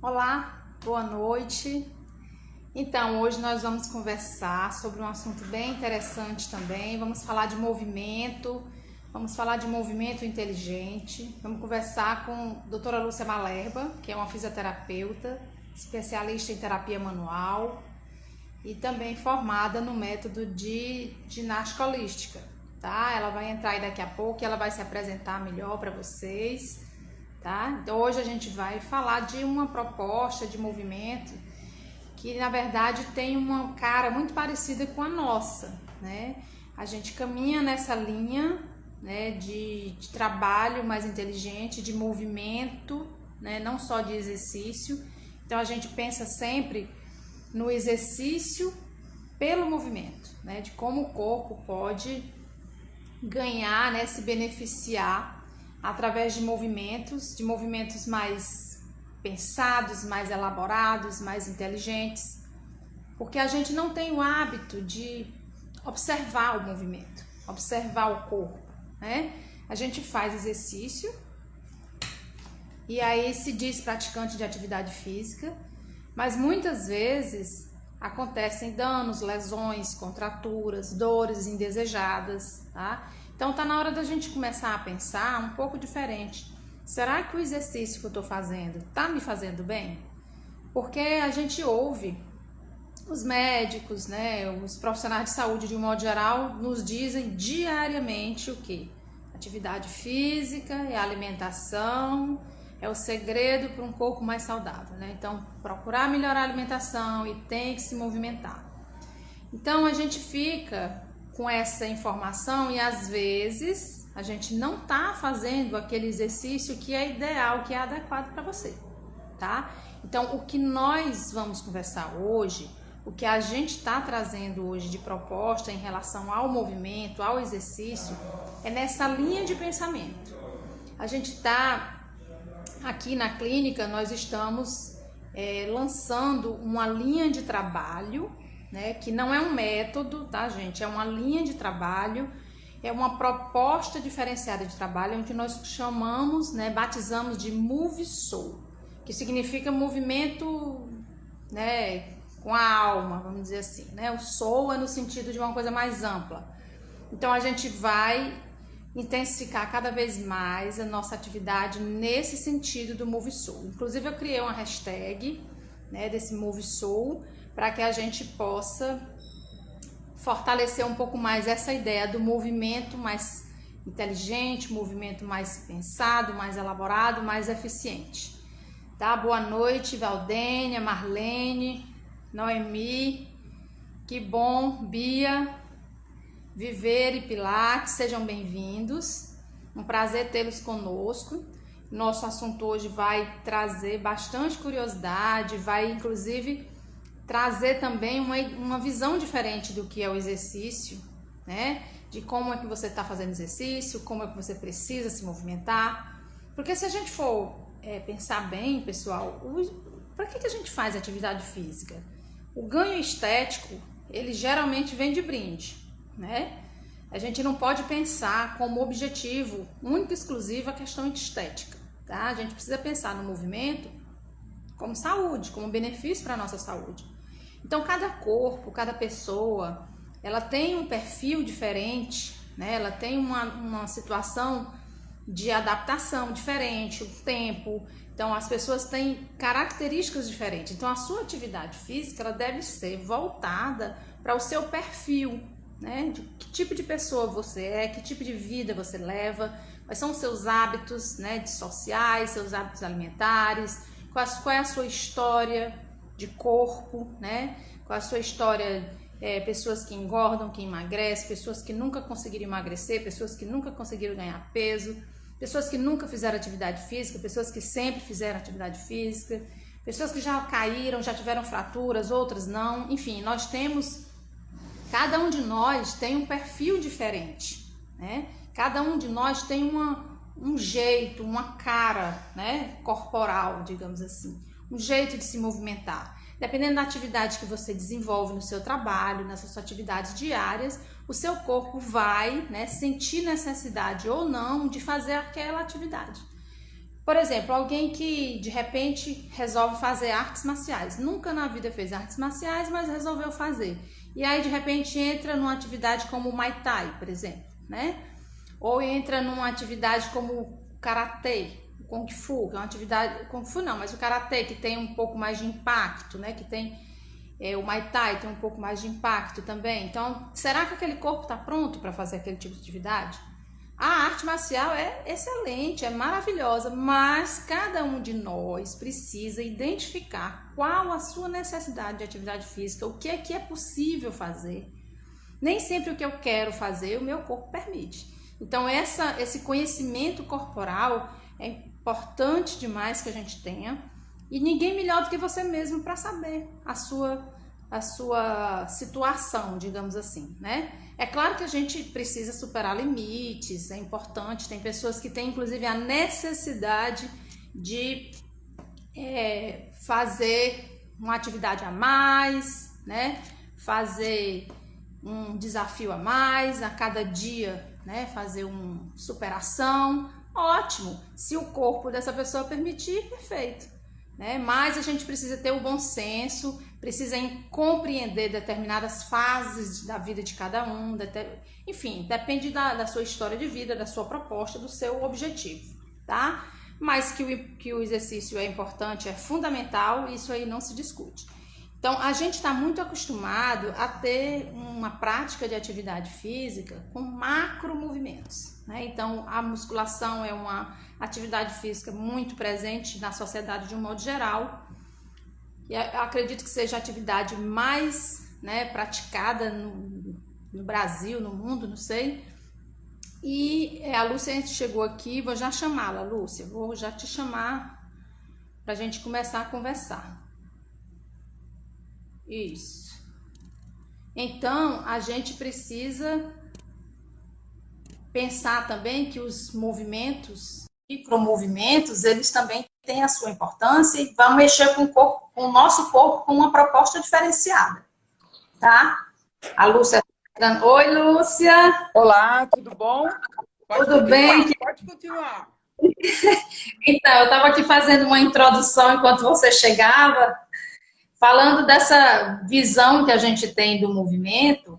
Olá, boa noite. Então, hoje nós vamos conversar sobre um assunto bem interessante também. Vamos falar de movimento, inteligente. Vamos conversar com a doutora Lúcia Malerba, que é uma fisioterapeuta, especialista em terapia manual e também formada no método de ginástica holística, tá? Ela vai entrar aí daqui a pouco e ela vai se apresentar melhor para vocês, tá? Então, hoje a gente vai falar de uma proposta de movimento que na verdade tem uma cara muito parecida com a nossa, né? A gente caminha nessa linha, né, de trabalho mais inteligente, de movimento, né, não só de exercício. Então a gente pensa sempre no exercício pelo movimento, né, de como o corpo pode ganhar, né, se beneficiar através de movimentos mais pensados, mais elaborados, mais inteligentes, porque a gente não tem o hábito de observar o movimento, observar o corpo, né? A gente faz exercício e aí se diz praticante de atividade física, mas muitas vezes acontecem danos, lesões, contraturas, dores indesejadas, tá? Então tá na hora da gente começar a pensar um pouco diferente. Será que o exercício que eu estou fazendo está me fazendo bem? Porque a gente ouve os médicos, né, os profissionais de saúde de um modo geral nos dizem diariamente o quê? Atividade física e alimentação é o segredo para um corpo mais saudável, né? Então, procurar melhorar a alimentação e tem que se movimentar. Então, a gente fica com essa informação e às vezes a gente não tá fazendo aquele exercício que é ideal, que é adequado para você, tá? Então, o que nós vamos conversar hoje, o que a gente está trazendo hoje de proposta em relação ao movimento, ao exercício, é nessa linha de pensamento. A gente está aqui na clínica, nós estamos lançando uma linha de trabalho, né, que não é um método, tá, gente? É uma linha de trabalho, é uma proposta diferenciada de trabalho, onde nós chamamos, né, batizamos de Move Soul, que significa movimento, né, com a alma, vamos dizer assim, né? O soul é no sentido de uma coisa mais ampla. Então a gente vai intensificar cada vez mais a nossa atividade nesse sentido do Move Soul. Inclusive eu criei uma hashtag, né, desse Move Soul, para que a gente possa fortalecer um pouco mais essa ideia do movimento mais inteligente, movimento mais pensado, mais elaborado, mais eficiente. Tá? Boa noite, Valdênia, Marlene, Noemi, que bom, Bia, Viver e Pilates, sejam bem-vindos. Um prazer tê-los conosco. Nosso assunto hoje vai trazer bastante curiosidade, vai inclusive trazer também uma visão diferente do que é o exercício, né? De como é que você está fazendo exercício, como é que você precisa se movimentar. Porque se a gente for pensar bem, pessoal, para que a gente faz atividade física? O ganho estético, ele geralmente vem de brinde, né? A gente não pode pensar como objetivo único e exclusivo a questão estética, tá? A gente precisa pensar no movimento como saúde, como benefício para a nossa saúde. Então, cada corpo, cada pessoa, ela tem um perfil diferente, né? Ela tem uma situação de adaptação diferente, o tempo. Então, as pessoas têm características diferentes. Então, a sua atividade física, ela deve ser voltada para o seu perfil, né? De que tipo de pessoa você é, que tipo de vida você leva, quais são os seus hábitos, né, sociais, seus hábitos alimentares, qual é a sua história de corpo, né? Qual é a sua história, pessoas que engordam, que emagrecem, pessoas que nunca conseguiram emagrecer, pessoas que nunca conseguiram ganhar peso, pessoas que nunca fizeram atividade física, pessoas que sempre fizeram atividade física, pessoas que já caíram, já tiveram fraturas, outras não. Enfim, cada um de nós tem um perfil diferente, né? Cada um de nós tem um jeito, uma cara, né, corporal, digamos assim, um jeito de se movimentar. Dependendo da atividade que você desenvolve no seu trabalho, nas suas atividades diárias, o seu corpo vai, né, sentir necessidade ou não de fazer aquela atividade. Por exemplo, alguém que de repente resolve fazer artes marciais. Nunca na vida fez artes marciais, mas resolveu fazer. E aí de repente entra numa atividade como o Muay Thai, por exemplo, né? Ou entra numa atividade como o Karatê, o Kung Fu, que é uma atividade... Kung Fu não, mas o Karatê, que tem um pouco mais de impacto, né? Que tem... o Muay Thai tem um pouco mais de impacto também. Então, será que aquele corpo está pronto para fazer aquele tipo de atividade? A arte marcial é excelente, é maravilhosa, mas cada um de nós precisa identificar qual a sua necessidade de atividade física, o que é possível fazer. Nem sempre o que eu quero fazer, o meu corpo permite. Então, esse conhecimento corporal é importante demais que a gente tenha, e ninguém melhor do que você mesmo para saber a sua situação, digamos assim, né? É claro que a gente precisa superar limites, é importante. Tem pessoas que têm, inclusive, a necessidade de fazer uma atividade a mais, né? Fazer um desafio a mais a cada dia, né? Fazer uma superação. Ótimo! Se o corpo dessa pessoa permitir, perfeito. Né? Mas a gente precisa ter o bom senso, precisa compreender determinadas fases da vida de cada um, enfim, depende da sua história de vida, da sua proposta, do seu objetivo, tá? Mas que o exercício é importante, é fundamental, isso aí não se discute. Então, a gente está muito acostumado a ter uma prática de atividade física com macro movimentos, né? Então, a musculação é uma atividade física muito presente na sociedade de um modo geral. E eu acredito que seja a atividade mais, né, praticada no Brasil, no mundo, não sei. E a Lúcia chegou aqui, vou já chamá-la, Lúcia. Vou já te chamar para a gente começar a conversar. Isso. Então, a gente precisa pensar também que os movimentos, micromovimentos, eles também têm a sua importância e vão mexer com o nosso corpo com uma proposta diferenciada, tá? A Lúcia... Oi, Lúcia! Olá, tudo bom? Tudo bem? Pode continuar. Então, eu estava aqui fazendo uma introdução enquanto você chegava, falando dessa visão que a gente tem do movimento,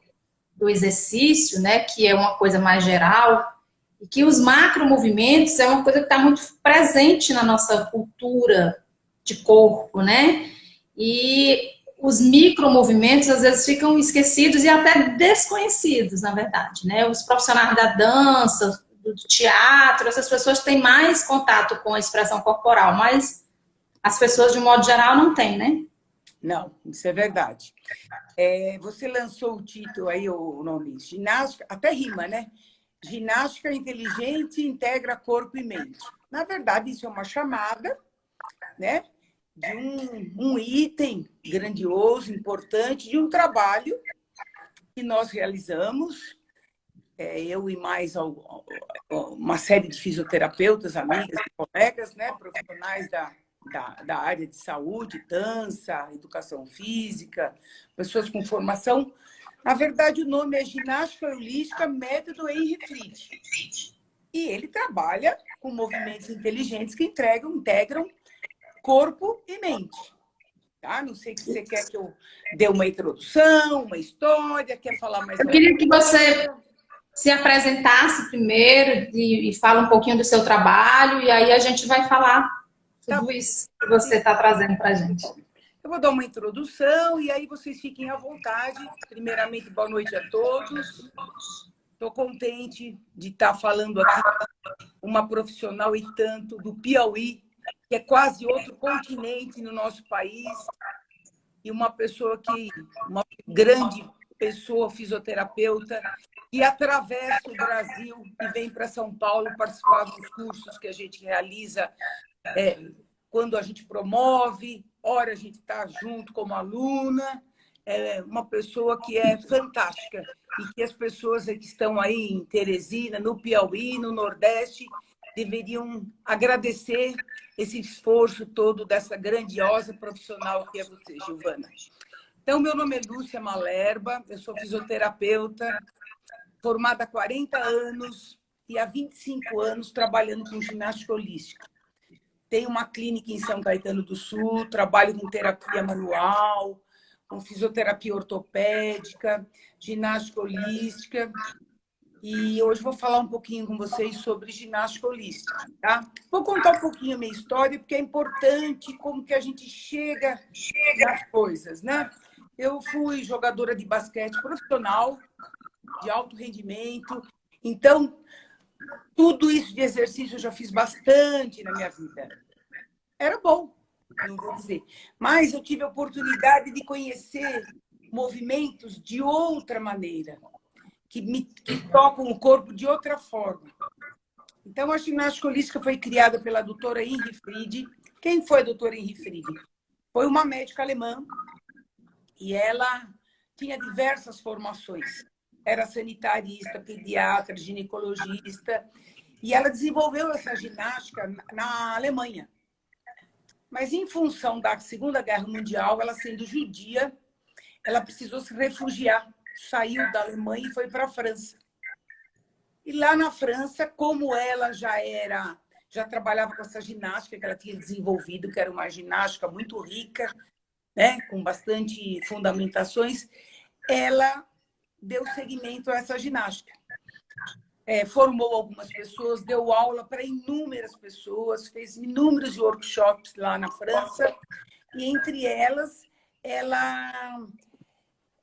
do exercício, né, que é uma coisa mais geral, e que os macromovimentos é uma coisa que está muito presente na nossa cultura de corpo, né? E os micromovimentos às vezes ficam esquecidos e até desconhecidos, na verdade, né? Os profissionais da dança, do teatro, essas pessoas têm mais contato com a expressão corporal, mas as pessoas, de um modo geral, não têm, né? Não, isso é verdade. Você lançou o título aí, o nome, ginástica, até rima, né? Ginástica inteligente integra corpo e mente. Na verdade, isso é uma chamada, né? De um item grandioso, importante, de um trabalho que nós realizamos, eu e mais uma série de fisioterapeutas, amigas e colegas, né? Profissionais da área de saúde, dança, educação física, pessoas com formação. Na verdade, o nome é Ginástica Holística Método Henry Fried. E ele trabalha com movimentos inteligentes que integram corpo e mente. Tá? Não sei se você quer que eu dê uma introdução, uma história, quer falar mais... Eu queria que você se apresentasse primeiro e fala um pouquinho do seu trabalho, e aí a gente vai falar tudo isso que você está trazendo para a gente. Eu vou dar uma introdução e aí vocês fiquem à vontade. Primeiramente, boa noite a todos. Estou contente de estar falando aqui uma profissional e tanto do Piauí, que é quase outro continente no nosso país, e uma grande pessoa, fisioterapeuta, que atravessa o Brasil e vem para São Paulo participar dos cursos que a gente realiza, quando a gente promove, ora a gente está junto como aluna. É uma pessoa que é fantástica e que as pessoas que estão aí em Teresina, no Piauí, no Nordeste, deveriam agradecer esse esforço todo dessa grandiosa profissional que é você, Giovana. Então, meu nome é Lúcia Malerba, eu sou fisioterapeuta, formada há 40 anos e há 25 anos trabalhando com ginástica holística. tenho uma clínica em São Caetano do Sul, trabalho com terapia manual, com fisioterapia ortopédica, ginástica holística. E hoje vou falar um pouquinho com vocês sobre ginástica holística, tá? Vou contar um pouquinho a minha história, porque é importante como que a gente chega nas coisas, né? Eu fui jogadora de basquete profissional, de alto rendimento. Então, tudo isso de exercício eu já fiz bastante na minha vida. Era bom, não vou dizer. Mas eu tive a oportunidade de conhecer movimentos de outra maneira, que tocam o corpo de outra forma. Então, a ginástica holística foi criada pela doutora Henry Fried. Quem foi a doutora Henry Fried? Foi uma médica alemã e ela tinha diversas formações. Era sanitarista, pediatra, ginecologista. E ela desenvolveu essa ginástica na Alemanha. Mas, em função da Segunda Guerra Mundial, ela sendo judia, ela precisou se refugiar. Saiu da Alemanha e foi para a França. E lá na França, como ela já trabalhava com essa ginástica que ela tinha desenvolvido, que era uma ginástica muito rica, né, com bastante fundamentações, ela deu seguimento a essa ginástica. Formou algumas pessoas, deu aula para inúmeras pessoas, fez inúmeros workshops lá na França, e entre elas, ela...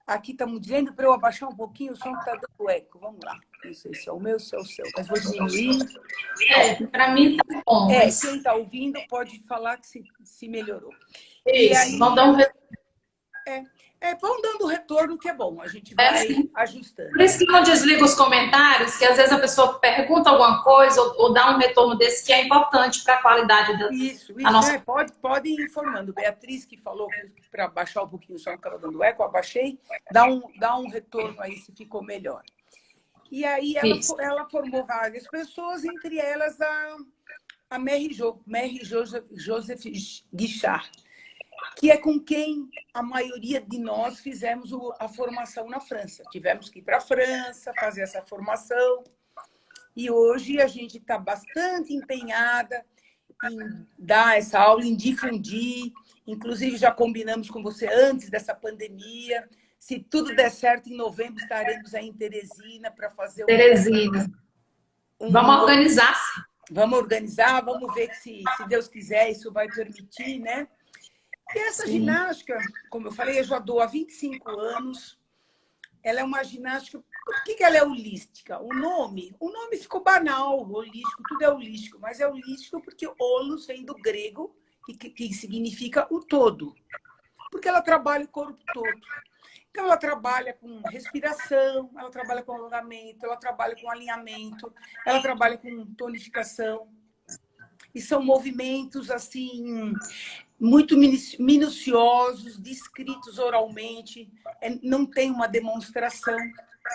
Aqui estamos dizendo para eu abaixar um pouquinho o som que está dando eco. Vamos lá. Não sei se é o meu ou se é o seu, mas vou diminuir. Para mim está bom. Mas... Quem está ouvindo pode falar que se melhorou. Isso, aí, vão dar um retorno. Vão dando retorno, que é bom. A gente vai ajustando. Por isso que não desliga os comentários, que às vezes a pessoa pergunta alguma coisa ou dá um retorno desse que é importante para a qualidade da nossa... Pode ir informando. Beatriz, que falou para baixar um pouquinho o som que estava dando eco, abaixei. Dá um retorno aí se ficou melhor. E aí ela formou várias pessoas, entre elas a Mary Joseph Guichard, que é com quem a maioria de nós fizemos a formação na França. Tivemos que ir para a França, fazer essa formação. E hoje a gente está bastante empenhada em dar essa aula, em difundir. Inclusive, já combinamos com você antes dessa pandemia. Se tudo der certo, em novembro estaremos aí em Teresina para fazer Teresina. Vamos organizar. Vamos organizar, vamos ver que, se Deus quiser, isso vai permitir, né? E essa ginástica, como eu falei, eu já dou há 25 anos. Ela é uma ginástica... Por que ela é holística? O nome ficou banal, holístico, tudo é holístico. Mas é holístico porque holos vem do grego, que significa o todo. Porque ela trabalha o corpo todo. Então, ela trabalha com respiração, ela trabalha com alongamento, ela trabalha com alinhamento, ela trabalha com tonificação. E são movimentos, assim... muito minuciosos, descritos oralmente, não tem uma demonstração,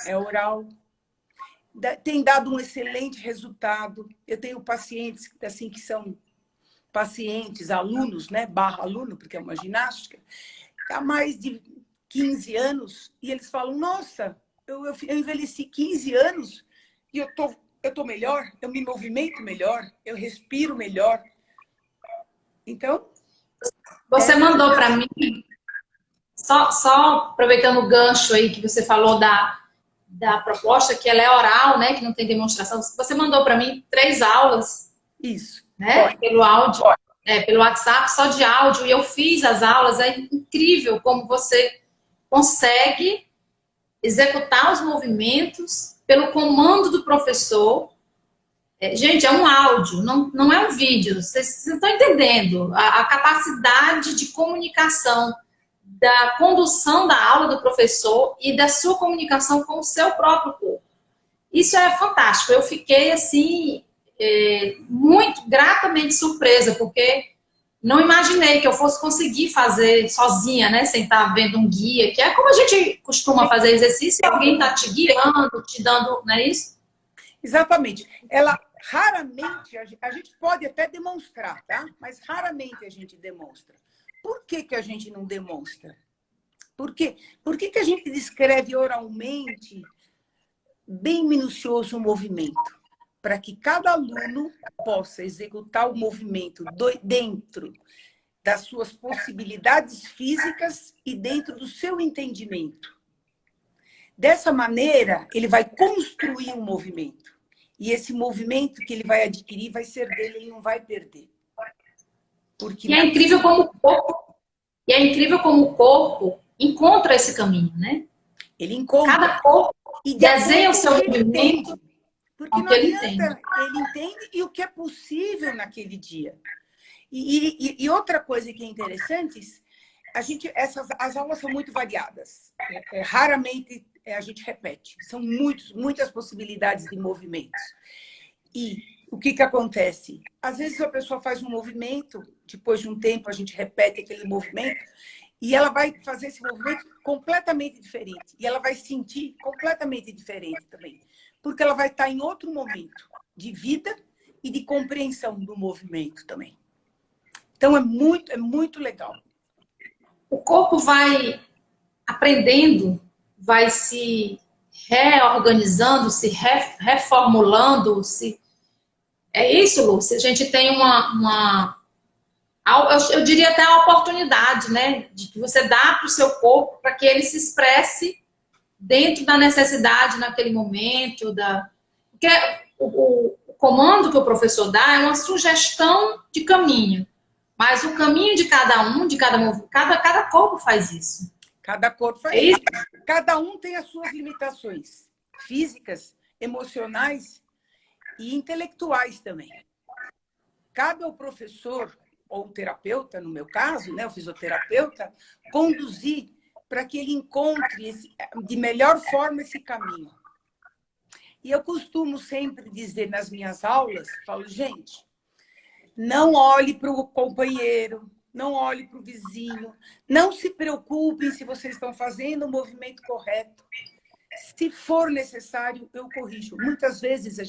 é oral. Tem dado um excelente resultado. Eu tenho pacientes assim, que são pacientes, alunos, né? /aluno, porque é uma ginástica, há mais de 15 anos, e eles falam, nossa, eu envelheci 15 anos e eu tô melhor, eu me movimento melhor, eu respiro melhor. Então... Você mandou para mim, só aproveitando o gancho aí que você falou da proposta, que ela é oral, né, que não tem demonstração, você mandou para mim 3 aulas. Isso. Né, pelo áudio, pelo WhatsApp, só de áudio, e eu fiz as aulas. É incrível como você consegue executar os movimentos pelo comando do professor. Gente, é um áudio, não é um vídeo. Vocês estão entendendo a capacidade de comunicação, da condução da aula do professor e da sua comunicação com o seu próprio corpo. Isso é fantástico. Eu fiquei, assim, muito gratamente surpresa, porque não imaginei que eu fosse conseguir fazer sozinha, né, sem estar vendo um guia, que é como a gente costuma fazer exercício, e alguém está te guiando, te dando, não é isso? Exatamente. Ela... Raramente, a gente pode até demonstrar, tá? Mas raramente a gente demonstra. Por que a gente não demonstra? Por quê? Por que a gente descreve oralmente bem minucioso o movimento? para que cada aluno possa executar o movimento dentro das suas possibilidades físicas e dentro do seu entendimento. Dessa maneira, ele vai construir um movimento. E esse movimento que ele vai adquirir vai ser dele, ele não vai perder. Porque e é incrível como o corpo encontra esse caminho, né? ele encontra. Cada corpo desenha o seu movimento. Porque não adianta, ele entende e o que é possível naquele dia. E outra coisa que é interessante, as aulas são muito variadas. Raramente a gente repete. São muitas possibilidades de movimentos. E o que acontece? Às vezes a pessoa faz um movimento, depois de um tempo a gente repete aquele movimento, e ela vai fazer esse movimento completamente diferente. E ela vai sentir completamente diferente também. Porque ela vai estar em outro momento de vida e de compreensão do movimento também. Então, é muito legal. O corpo vai aprendendo, vai se reorganizando, se reformulando. É isso, Lúcia? A gente tem eu diria até uma oportunidade, né? De que você dá para o seu corpo para que ele se expresse dentro da necessidade naquele momento. Porque o comando que o professor dá é uma sugestão de caminho. Mas o caminho de cada um, cada corpo faz isso. Cada corpo faz isso. Cada um tem as suas limitações físicas, emocionais e intelectuais também. Cabe ao professor ou o terapeuta, no meu caso, né, o fisioterapeuta, conduzir para que ele encontre de melhor forma esse caminho. E eu costumo sempre dizer nas minhas aulas, falo, gente, não olhe para o companheiro, não olhe para o vizinho, não se preocupem se vocês estão fazendo o movimento correto. Se for necessário, eu corrijo. Muitas vezes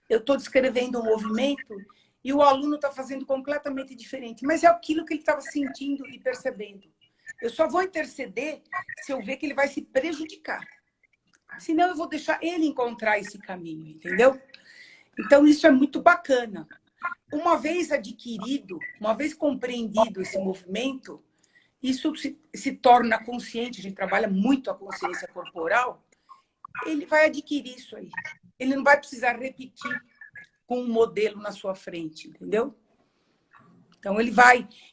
eu estou descrevendo um movimento e o aluno está fazendo completamente diferente, mas é aquilo que ele estava sentindo e percebendo. Eu só vou interceder se eu ver que ele vai se prejudicar. Senão eu vou deixar ele encontrar esse caminho, entendeu? Então isso é muito bacana. Uma vez adquirido, uma vez compreendido esse movimento, isso se torna consciente, a gente trabalha muito a consciência corporal, ele vai adquirir isso aí. Ele não vai precisar repetir com um modelo na sua frente, entendeu? Então,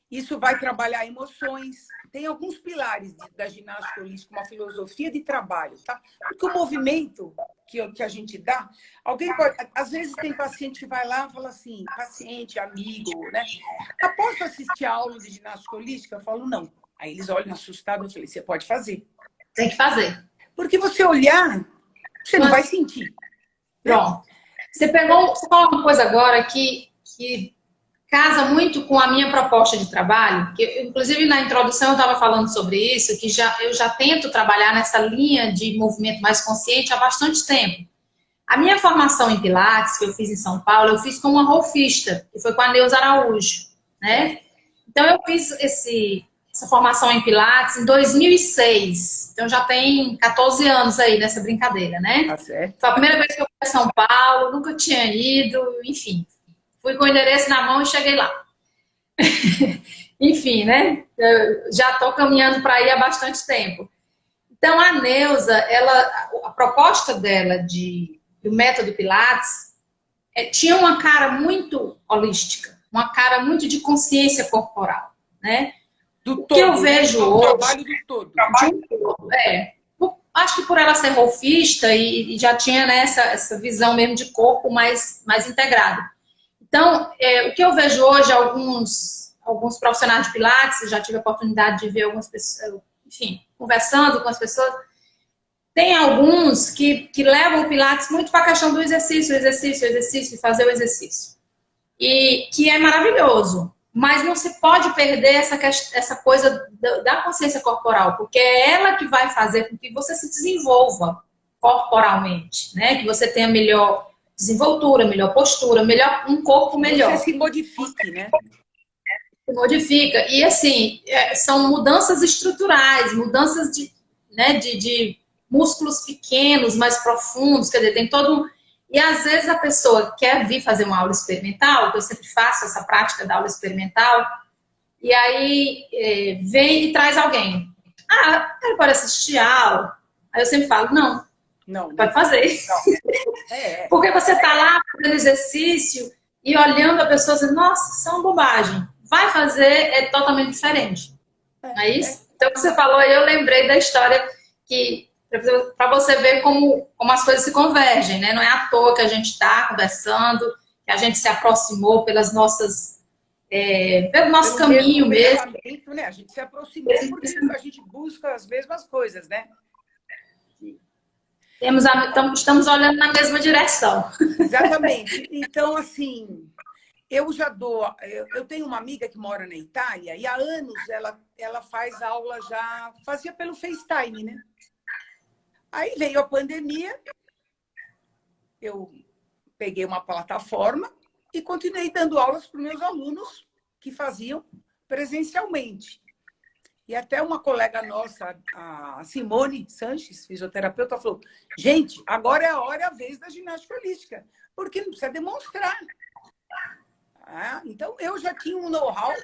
isso vai trabalhar emoções. Tem alguns pilares da ginástica holística, uma filosofia de trabalho, tá? Porque o movimento que a gente dá, às vezes tem paciente que vai lá e fala assim, paciente, amigo, né? Após assistir a aula de ginástica holística, eu falo, não. Aí eles olham assustados, eu falei, você pode fazer. Tem que fazer. Porque você olhar, você não vai sentir. Pronto. Você falou uma coisa agora que casa muito com a minha proposta de trabalho, que inclusive na introdução eu estava falando sobre isso, que eu já tento trabalhar nessa linha de movimento mais consciente há bastante tempo. A minha formação em Pilates, que eu fiz em São Paulo, eu fiz com uma rolfista, que foi com a Neuza Araújo, né? Então eu fiz essa formação em Pilates em 2006, então já tem 14 anos aí nessa brincadeira, né? Tá certo. Foi a primeira vez que eu fui a São Paulo, nunca tinha ido, enfim. Fui com o endereço na mão e cheguei lá. Enfim, né? Eu já estou caminhando para ir há bastante tempo. Então, a Neuza, a proposta dela do método Pilates tinha uma cara muito holística, uma cara muito de consciência corporal, né? Do o todo, que eu vejo hoje... trabalho do todo. Acho que por ela ser rolfista e já tinha, né, essa visão mesmo de corpo mais integrado. Então, o que eu vejo hoje, alguns profissionais de Pilates, já tive a oportunidade de ver algumas pessoas, enfim, conversando com as pessoas, tem alguns que levam o Pilates muito para a questão do exercício, fazer o exercício. E que é maravilhoso, mas não se pode perder essa coisa da consciência corporal, porque é ela que vai fazer com que você se desenvolva corporalmente, né? Que você tenha melhor desenvoltura, melhor postura, um corpo melhor. Você se modifique, né? Se modifica. E assim, são mudanças estruturais, mudanças de músculos pequenos, mais profundos, quer dizer, tem todo E às vezes a pessoa quer vir fazer uma aula experimental, que eu sempre faço essa prática da aula experimental, e aí vem e traz alguém. Ah, ele pode assistir a aula. Aí eu sempre falo, não pode fazer. Não. Porque você está lá fazendo exercício e olhando a pessoa e dizendo, nossa, isso é uma bobagem. Vai fazer, é totalmente diferente. Não é isso? Então, o que você falou aí, eu lembrei da história que, para você ver como as coisas se convergem, né? Não é à toa que a gente está conversando, que a gente se aproximou pelas nossas, pelo nosso caminho mesmo. Né? A gente se aproximou porque a gente busca as mesmas coisas, né? Estamos olhando na mesma direção. Exatamente. Então, assim, eu tenho uma amiga que mora na Itália e há anos ela faz aula fazia pelo FaceTime, né? Aí veio a pandemia, eu peguei uma plataforma e continuei dando aulas para os meus alunos que faziam presencialmente. E até uma colega nossa, a Simone Sanches, fisioterapeuta, falou, gente, agora é a hora e a vez da ginástica holística, porque não precisa demonstrar. Então, eu já tinha um know-how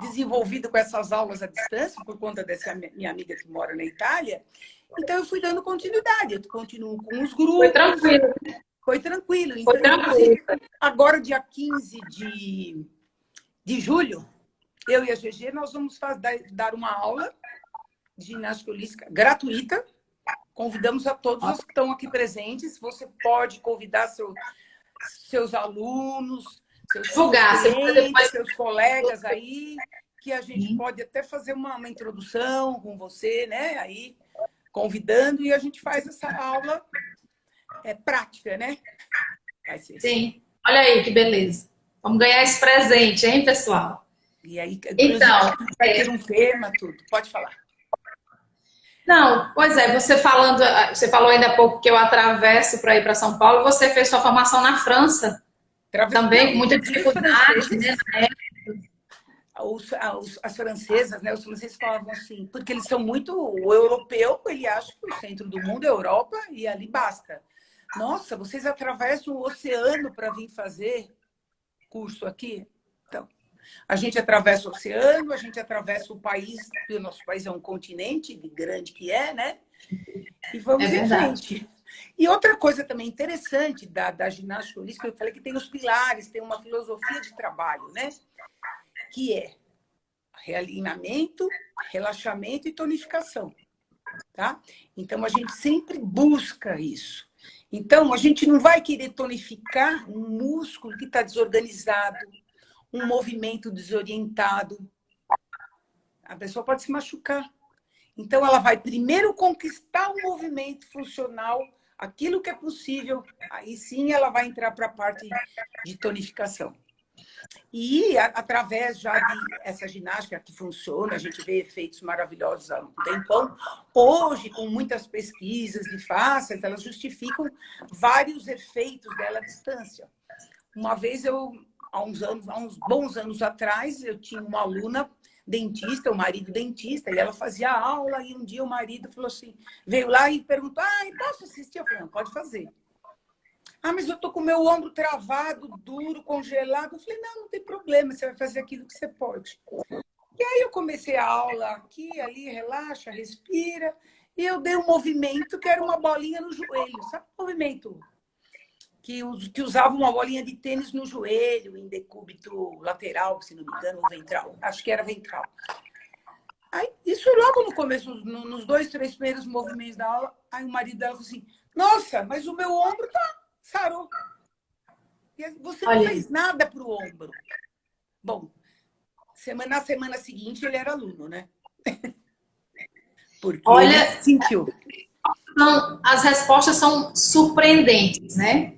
desenvolvido com essas aulas à distância, por conta dessa minha amiga que mora na Itália. Então, eu fui dando continuidade. Eu continuo com os grupos. Foi tranquilo. Foi tranquilo. Então, agora, dia 15 de julho, eu e a GG, nós vamos dar uma aula de ginástica holística gratuita. Convidamos a todos os que estão aqui presentes. Você pode convidar seus alunos, seus clientes, seus colegas aí, que a gente pode até fazer uma introdução com você, né? Aí, convidando, e a gente faz essa aula prática, né? Vai ser. Sim. Olha aí que beleza. Vamos ganhar esse presente, hein, pessoal? E aí, então, vai ter um tema, tudo. Pode falar. Não, pois é, você falou ainda há pouco que eu atravesso para ir para São Paulo, você fez sua formação na França. Também, com muita dificuldade, né? As francesas, né? Os franceses falavam assim, porque eles são muito... O europeu, ele acha que o centro do mundo é a Europa e ali basta. Nossa, vocês atravessam o oceano para vir fazer curso aqui? Então, a gente atravessa o oceano, a gente atravessa o país, porque o nosso país é um continente grande que né? E vamos em frente. E outra coisa também interessante da ginástica holística, eu falei que tem os pilares, tem uma filosofia de trabalho, né? Que é realinhamento, relaxamento e tonificação, tá? Então, a gente sempre busca isso. Então, a gente não vai querer tonificar um músculo que está desorganizado, um movimento desorientado. A pessoa pode se machucar. Então, ela vai primeiro conquistar o movimento funcional, aquilo que é possível, aí sim ela vai entrar para a parte de tonificação. E através já dessa ginástica que funciona, a gente vê efeitos maravilhosos há um tempão. Hoje, com muitas pesquisas de faces, elas justificam vários efeitos dela à distância. Uma vez há uns bons anos atrás, eu tinha uma aluna dentista, o marido dentista, e ela fazia aula, e um dia o marido falou assim, veio lá e perguntou, posso assistir? Eu falei, não, pode fazer. Mas eu tô com o meu ombro travado, duro, congelado. Eu falei, não tem problema, você vai fazer aquilo que você pode. E aí eu comecei a aula aqui, ali, relaxa, respira, e eu dei um movimento que era uma bolinha no joelho, sabe? Um movimento que usava uma bolinha de tênis no joelho, em decúbito lateral, se não me engano, ou ventral. Acho que era ventral. Aí, isso logo no começo, nos 2, 3 primeiros movimentos da aula, aí o marido dela falou assim, nossa, mas o meu ombro sarou. E você não fez nada para o ombro. Bom, na semana seguinte ele era aluno, né? Porque ele sentiu. Então, as respostas são surpreendentes, né?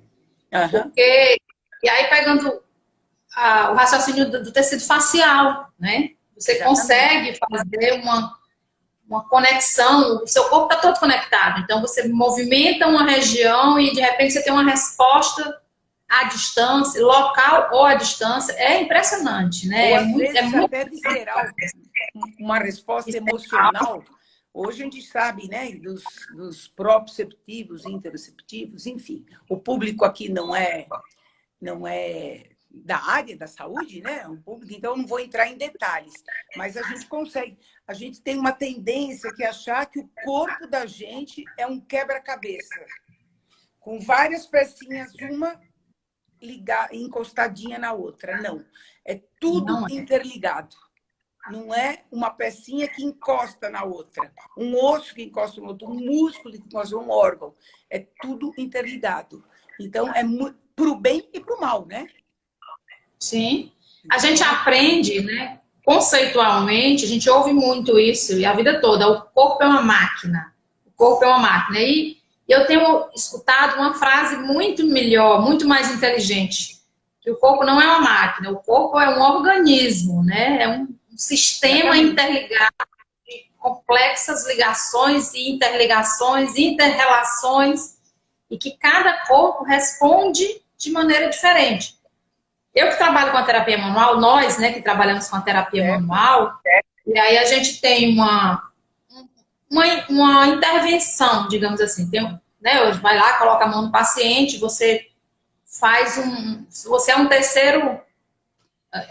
Porque, e aí pegando o raciocínio do tecido facial, né? Você consegue fazer uma conexão, o seu corpo está todo conectado, então você movimenta uma região e de repente você tem uma resposta à distância, local ou à distância, é impressionante, né? Ou às vezes até visceral, uma resposta emocional, Hoje a gente sabe, né, dos proprioceptivos, interoceptivos, enfim. O público aqui não é da área da saúde, né? Um público, então eu não vou entrar em detalhes, mas a gente consegue. A gente tem uma tendência que é achar que o corpo da gente é um quebra-cabeça, com várias pecinhas, uma encostadinha na outra. Não, é tudo Não é. interligado. Não é uma pecinha que encosta na outra, um osso que encosta no outro, um músculo que encosta num órgão. É tudo interligado. Então, é para o bem e para o mal, né? Sim. A gente aprende, né? Conceitualmente, a gente ouve muito isso, e a vida toda, o corpo é uma máquina. O corpo é uma máquina. E eu tenho escutado uma frase muito melhor, muito mais inteligente, que o corpo não é uma máquina, o corpo é um organismo, né? É um sistema interligado de complexas ligações e interligações, interrelações, e que cada corpo responde de maneira diferente. Eu que trabalho com a terapia manual, nós, né, que trabalhamos com a terapia manual, e aí a gente tem uma intervenção, digamos assim, né, vai lá, coloca a mão no paciente, você faz se você é um terceiro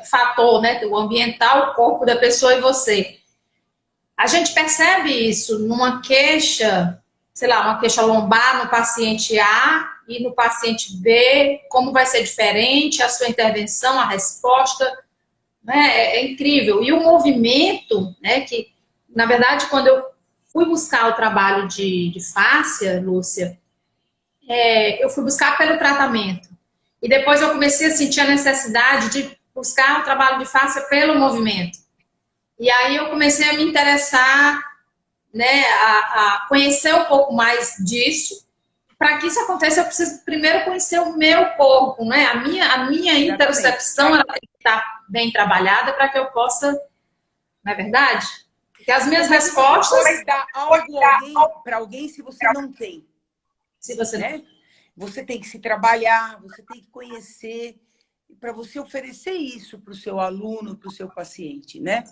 fator, né, o ambiental, o corpo da pessoa e você. A gente percebe isso numa queixa, sei lá, uma queixa lombar no paciente A e no paciente B, como vai ser diferente a sua intervenção, a resposta, né, é incrível. E o movimento, né, que, na verdade, quando eu fui buscar o trabalho de fáscia, Lúcia, eu fui buscar pelo tratamento. E depois eu comecei a sentir a necessidade de buscar o trabalho de fáscia pelo movimento. E aí eu comecei a me interessar, né, a conhecer um pouco mais disso. Para que isso aconteça, eu preciso primeiro conhecer o meu corpo, né? A minha interocepção ela tem que estar bem trabalhada para que eu possa, não é verdade? Porque as minhas respostas... Você vai dar algo para alguém se você não tem. Se você não... Né? Você tem que se trabalhar, você tem que conhecer, para você oferecer isso para o seu aluno, para o seu paciente, né?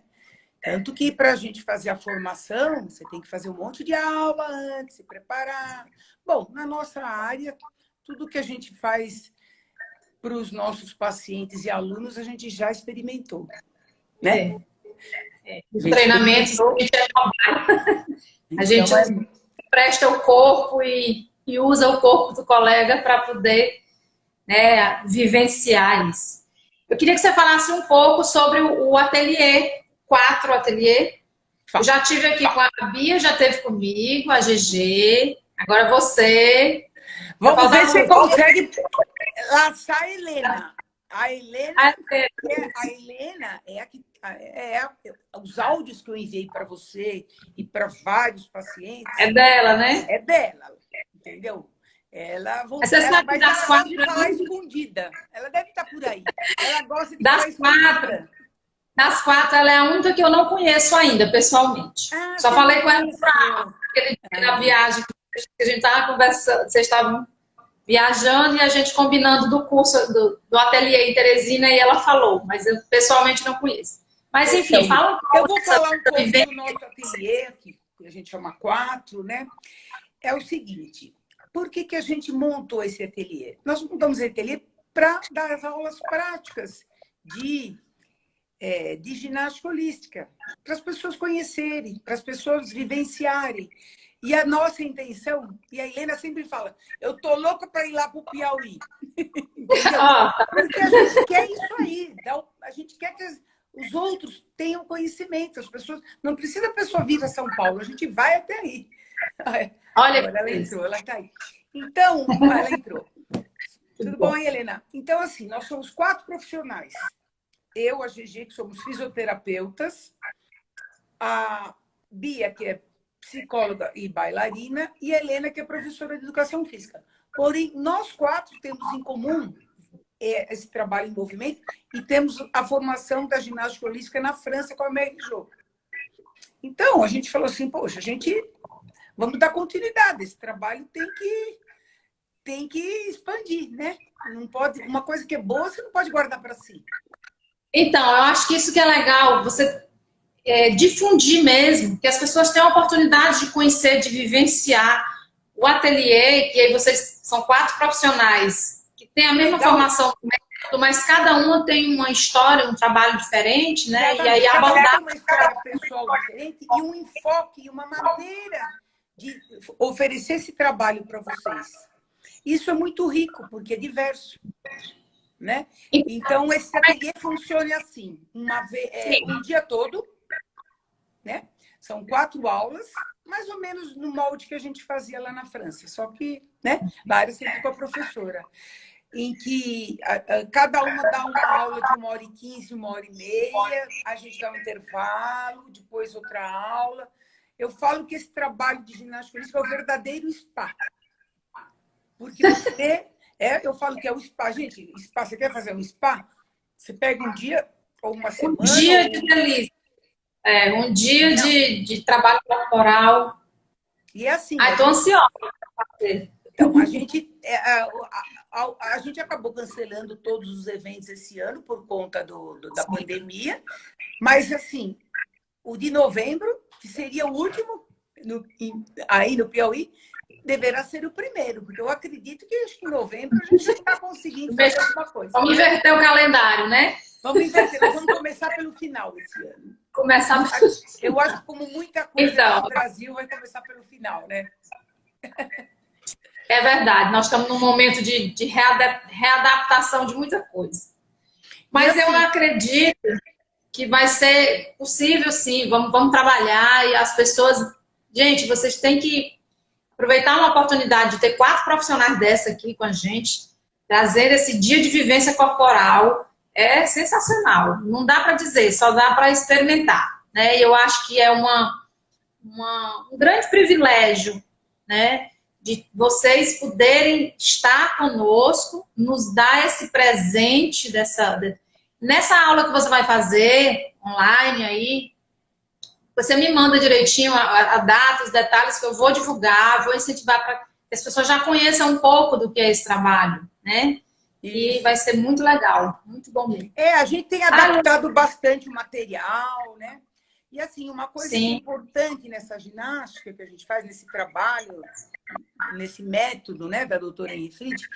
Tanto que para a gente fazer a formação, você tem que fazer um monte de aula antes, se preparar. Bom, na nossa área, tudo que a gente faz para os nossos pacientes e alunos, a gente já experimentou, né? Os treinamentos, a gente presta o corpo e usa o corpo do colega para poder, né, vivenciar isso. Eu queria que você falasse um pouco sobre o ateliê, 4 ateliê. Eu já tive aqui com a Bia, já teve comigo, a GG, agora você. Vamos ver se você consegue laçar a Helena. A Helena é a que... os áudios que eu enviei para você e para vários pacientes... É dela, né? É dela, entendeu? Ela você sabe das 4 falar escondida. Ela deve estar por aí. Ela gosta de falar escondida. Das 4, ela é a única que eu não conheço ainda, pessoalmente. Só falei com ela aquele dia da viagem que a gente estava conversando, vocês estavam viajando e a gente combinando do curso, do ateliê em Teresina, e ela falou, mas eu pessoalmente não conheço. Mas, enfim, fala um pouco. Eu vou falar um pouco do nosso ateliê, que a gente chama 4, né? É o seguinte, por que a gente montou esse ateliê? Nós montamos esse ateliê para dar as aulas práticas de ginástica holística, para as pessoas conhecerem, para as pessoas vivenciarem. E a nossa intenção, e a Helena sempre fala, eu tô louca para ir lá para o Piauí. Porque a gente quer isso aí. A gente quer que os outros tenham conhecimento. As pessoas, não precisa a pessoa vir a São Paulo, a gente vai até aí. Olha, agora ela entrou, ela está aí. Então, ela entrou. Tudo bom, Helena? Então, assim, nós somos 4 profissionais. Eu, a GG, que somos fisioterapeutas, a Bia, que é psicóloga e bailarina, e a Helena, que é professora de educação física. Porém, nós 4 temos em comum esse trabalho em movimento e temos a formação da ginástica holística na França com a Mary Jo. Então, a gente falou assim, poxa, vamos dar continuidade, esse trabalho tem que expandir, né? Não pode, uma coisa que é boa, você não pode guardar para si. Então, eu acho que isso que é legal, você difundir mesmo, que as pessoas tenham a oportunidade de conhecer, de vivenciar o ateliê, que aí vocês são 4 profissionais que têm a mesma formação, mas cada uma tem uma história, um trabalho diferente, né? Exatamente. E aí Cada abordar tem uma história pessoal diferente e um enfoque e uma maneira de oferecer esse trabalho para vocês. Isso é muito rico, porque é diverso, né? Então, esse ateliê funciona assim, um dia todo, né? São 4 aulas, mais ou menos no molde que a gente fazia lá na França, só que, né? Lá era sempre com a professora, em que cada uma dá uma aula de 1h15, 1h30, a gente dá um intervalo, depois outra aula. Eu falo que esse trabalho de ginástica olímpica é o verdadeiro spa. Porque eu falo que é o spa. Gente, spa, você quer fazer um spa? Você pega um dia ou uma semana. um dia de delícia. Um dia de trabalho corporal. E é assim. Ai, tô ansiosa para fazer. Então, a gente acabou cancelando todos os eventos esse ano por conta da pandemia. Mas, assim, o de novembro, que seria o último aí no Piauí, deverá ser o primeiro, porque eu acredito que acho que em novembro a gente já está conseguindo fazer alguma coisa. Vamos inverter o calendário, né? Vamos inverter, nós vamos começar pelo final esse ano. Eu acho que como muita coisa no Brasil vai começar pelo final, né? É verdade, nós estamos num momento de readaptação de muita coisa. Mas assim, eu acredito que vai ser possível, sim. Vamos trabalhar e as pessoas... Gente, vocês têm que aproveitar uma oportunidade de ter 4 profissionais dessa aqui com a gente, trazer esse dia de vivência corporal. É sensacional. Não dá para dizer, só dá para experimentar, né? E eu acho que é um grande privilégio, né? De vocês poderem estar conosco, nos dar esse presente nessa aula que você vai fazer online aí. Você me manda direitinho a data, os detalhes que eu vou divulgar, vou incentivar para que as pessoas já conheçam um pouco do que é esse trabalho, né? E vai ser muito legal, muito bom mesmo. A gente tem adaptado bastante o material, né? E assim, uma coisa que é importante nessa ginástica que a gente faz, nesse trabalho, nesse método, né, da doutora Henri Fried,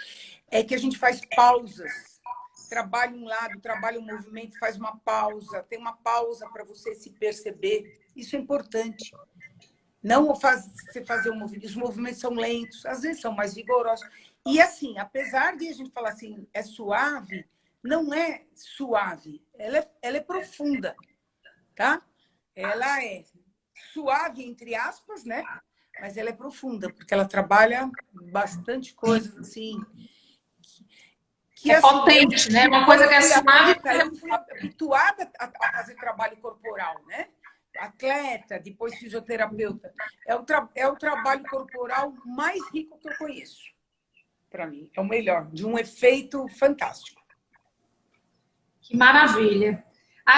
é que a gente faz pausas. Trabalha um lado, trabalha um movimento, faz uma pausa, tem uma pausa para você se perceber. Isso é importante. Não você fazer um movimento. Os movimentos são lentos, às vezes são mais vigorosos. E assim, apesar de a gente falar assim, é suave, não é suave. Ela é profunda, tá? Ela é suave, entre aspas, né? Mas ela é profunda, porque ela trabalha bastante coisas, assim... É potente, né? Uma coisa que é suave... Eu fui habituada a fazer trabalho corporal, né? Atleta, depois fisioterapeuta. É o trabalho corporal mais rico que eu conheço. Para mim, é o melhor, de um efeito fantástico. Que maravilha.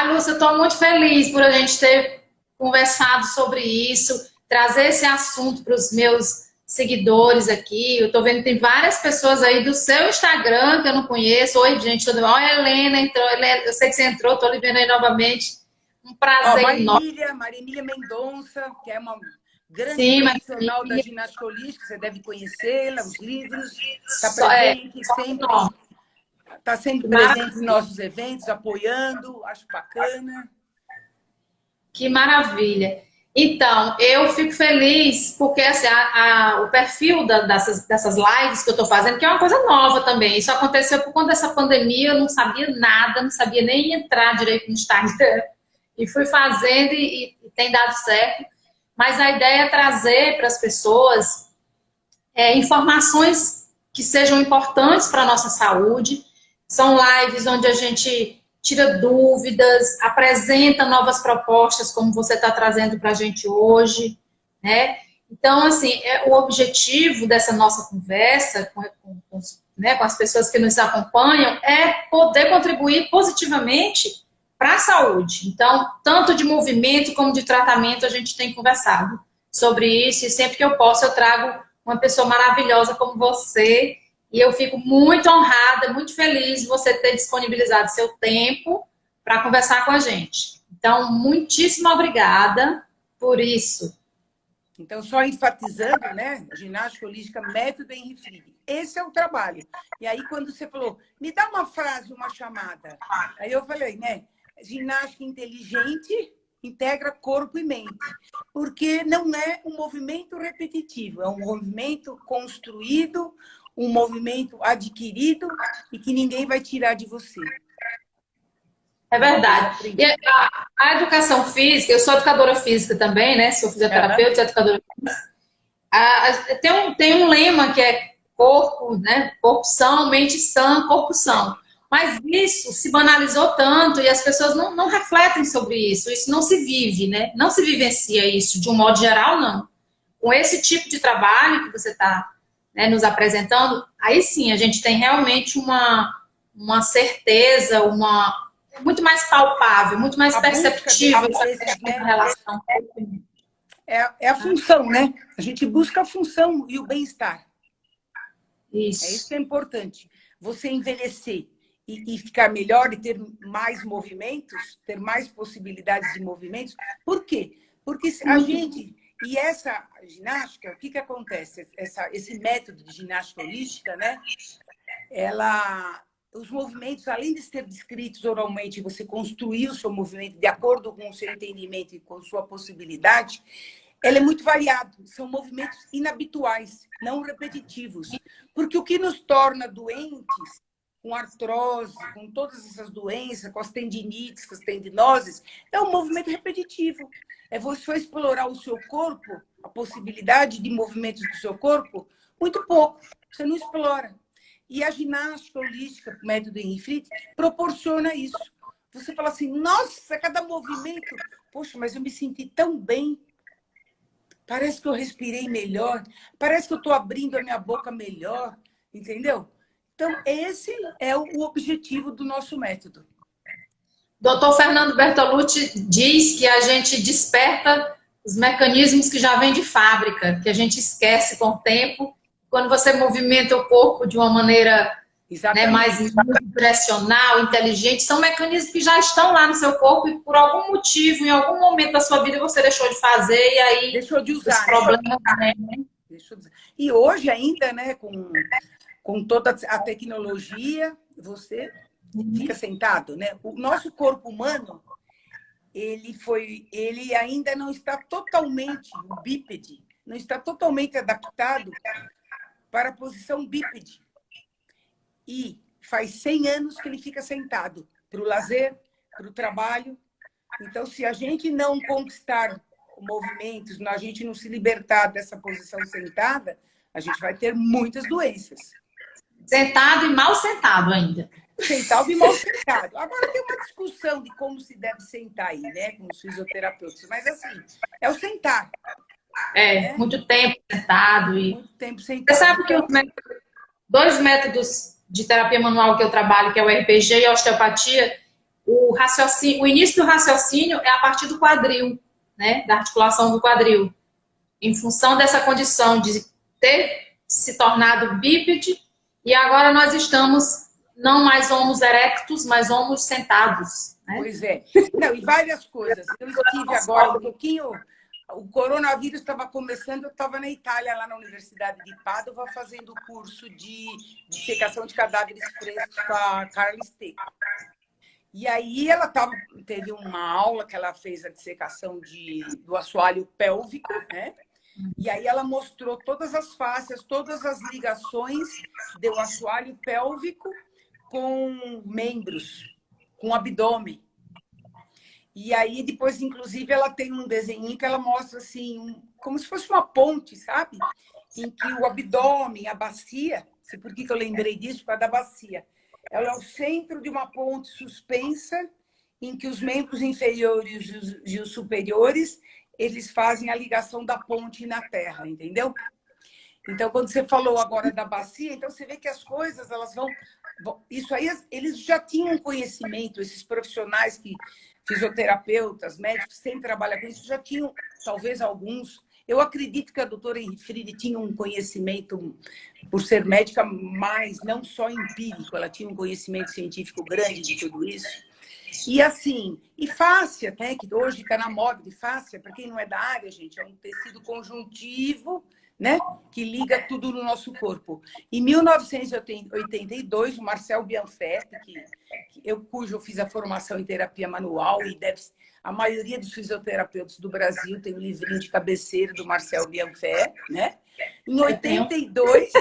Lúcia, eu estou muito feliz por a gente ter conversado sobre isso, trazer esse assunto para os meus seguidores aqui. Eu estou vendo que tem várias pessoas aí do seu Instagram que eu não conheço. Oi, gente, olha, a Helena entrou. Eu sei que você entrou, estou lhe vendo aí novamente. Um prazer enorme. Maria Emília Mendonça, que é uma grande profissional da ginástica holística, você deve conhecê-la, os livros, está presente sempre. Está sempre presente nos nossos eventos, apoiando, acho bacana. Que maravilha. Então, eu fico feliz porque assim, o perfil dessas lives que eu estou fazendo, que é uma coisa nova também, isso aconteceu por conta dessa pandemia, eu não sabia nada, não sabia nem entrar direito no Instagram, e fui fazendo e tem dado certo, mas a ideia é trazer para as pessoas informações que sejam importantes para a nossa saúde. São lives onde a gente tira dúvidas, apresenta novas propostas, como você está trazendo para a gente hoje, né? Então, assim, o objetivo dessa nossa conversa com as pessoas que nos acompanham é poder contribuir positivamente para a saúde. Então, tanto de movimento como de tratamento, a gente tem conversado sobre isso, e sempre que eu posso, eu trago uma pessoa maravilhosa como você. E eu fico muito honrada, muito feliz de você ter disponibilizado seu tempo para conversar com a gente. Então, muitíssimo obrigada por isso. Então, só enfatizando, né? Ginástica holística, método Henri Fried. Esse é o trabalho. E aí, quando você falou, me dá uma frase, uma chamada. Aí eu falei, né? Ginástica inteligente integra corpo e mente. Porque não é um movimento repetitivo, é um movimento construído, um movimento adquirido e que ninguém vai tirar de você. É verdade. E a educação física, eu sou educadora física também, né? Sou fisioterapeuta, educadora física. Tem um lema que é corpo, né? Corpo são, mente sã, corpo são. Mas isso se banalizou tanto e as pessoas não refletem sobre isso. Isso não se vive, né? Não se vivencia isso de um modo geral, não. Com esse tipo de trabalho que você está, né, nos apresentando, aí sim a gente tem realmente uma certeza, muito mais palpável, muito mais perceptível essa relação. É a função, né? A gente busca a função e o bem-estar. Isso. É isso que é importante. Você envelhecer e ficar melhor e ter mais movimentos, ter mais possibilidades de movimentos. Por quê? Porque a gente... E essa ginástica, o que acontece? Esse método de ginástica holística, né? Os movimentos, além de ser descritos oralmente, você construir o seu movimento de acordo com o seu entendimento e com a sua possibilidade, ela é muito variada. São movimentos inabituais, não repetitivos. Porque o que nos torna doentes, com artrose, com todas essas doenças, com as tendinites, com as tendinoses, é um movimento repetitivo. É você explorar o seu corpo, a possibilidade de movimentos do seu corpo, muito pouco. Você não explora. E a ginástica holística, o método Henri Fried, proporciona isso. Você fala assim, nossa, cada movimento, poxa, mas eu me senti tão bem. Parece que eu respirei melhor. Parece que eu estou abrindo a minha boca melhor. Entendeu? Então, esse é o objetivo do nosso método. Doutor Fernando Bertolucci diz que a gente desperta os mecanismos que já vêm de fábrica, que a gente esquece com o tempo. Quando você movimenta o corpo de uma maneira, né, mais direcional, inteligente, são mecanismos que já estão lá no seu corpo e por algum motivo, em algum momento da sua vida, você deixou de fazer e aí deixou de usar, os problemas, né? Deixou de usar. E hoje ainda, né, com toda a tecnologia, você fica sentado, né? O nosso corpo humano, ele ainda não está totalmente, o bípede, não está totalmente adaptado para a posição bípede. E faz 100 anos que ele fica sentado, para o lazer, para o trabalho. Então, se a gente não conquistar movimentos, a gente não se libertar dessa posição sentada, a gente vai ter muitas doenças. Sentado e mal sentado ainda. Sentado e mal sentado. Agora tem uma discussão de como se deve sentar aí, né? Com os fisioterapeutas. Mas assim, é o sentar. Muito tempo sentado. Muito tempo sentado. Você sabe que dois métodos de terapia manual que eu trabalho, que é o RPG e a osteopatia, o início do raciocínio é a partir do quadril, né? Da articulação do quadril. Em função dessa condição de ter se tornado bípede, e agora nós estamos não mais homos erectus, mas homos sentados. Né? Pois é. Não, e várias coisas. Eu estive agora um pouquinho... O coronavírus estava começando, eu estava na Itália, lá na Universidade de Pádua, fazendo o curso de dissecação de cadáveres frescos com a Carla Stecco. E aí ela teve uma aula que ela fez a dissecação do assoalho pélvico, né? E aí ela mostrou todas as faces, todas as ligações do assoalho pélvico com membros, com abdômen. E aí depois, inclusive, ela tem um desenho que ela mostra assim, como se fosse uma ponte, sabe? Em que o abdômen, a bacia, sei por que eu lembrei disso, por causa da bacia, ela é o centro de uma ponte suspensa em que os membros inferiores e os superiores eles fazem a ligação da ponte na terra, entendeu? Então, quando você falou agora da bacia, então você vê que as coisas, elas vão... Isso aí, eles já tinham conhecimento, esses profissionais que... Fisioterapeutas, médicos, sempre trabalham com isso, já tinham, talvez, alguns... Eu acredito que a doutora Henri Fried tinha um conhecimento, por ser médica, mais, não só empírico, ela tinha um conhecimento científico grande de tudo isso. E assim, e fáscia, né, que hoje está na moda de fáscia, para quem não é da área, gente, é um tecido conjuntivo, né, que liga tudo no nosso corpo. Em 1982, o Marcel Bianfetti, cujo eu fiz a formação em terapia manual, e a maioria dos fisioterapeutas do Brasil tem um livrinho de cabeceira do Marcel Bianfetti, né? Em 82,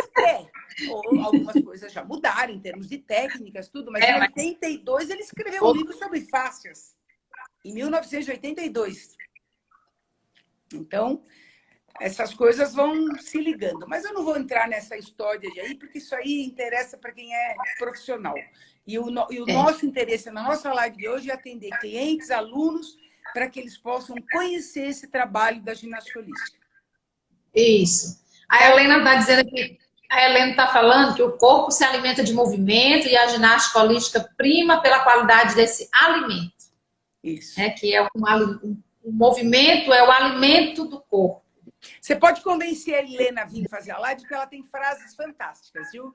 algumas coisas já mudaram em termos de técnicas, tudo, mas em 82 ele escreveu um livro sobre fáscias. Em 1982. Então, essas coisas vão se ligando. Mas eu não vou entrar nessa história de aí, porque isso aí interessa para quem é profissional. E o nosso interesse na nossa live de hoje é atender clientes, alunos, para que eles possam conhecer esse trabalho da ginástica holística. Isso. A Helena está dizendo aqui, a Helena está falando que o corpo se alimenta de movimento e a ginástica holística prima pela qualidade desse alimento. Isso. Que é o movimento é o alimento do corpo. Você pode convencer a Helena a vir fazer a live, porque ela tem frases fantásticas, viu?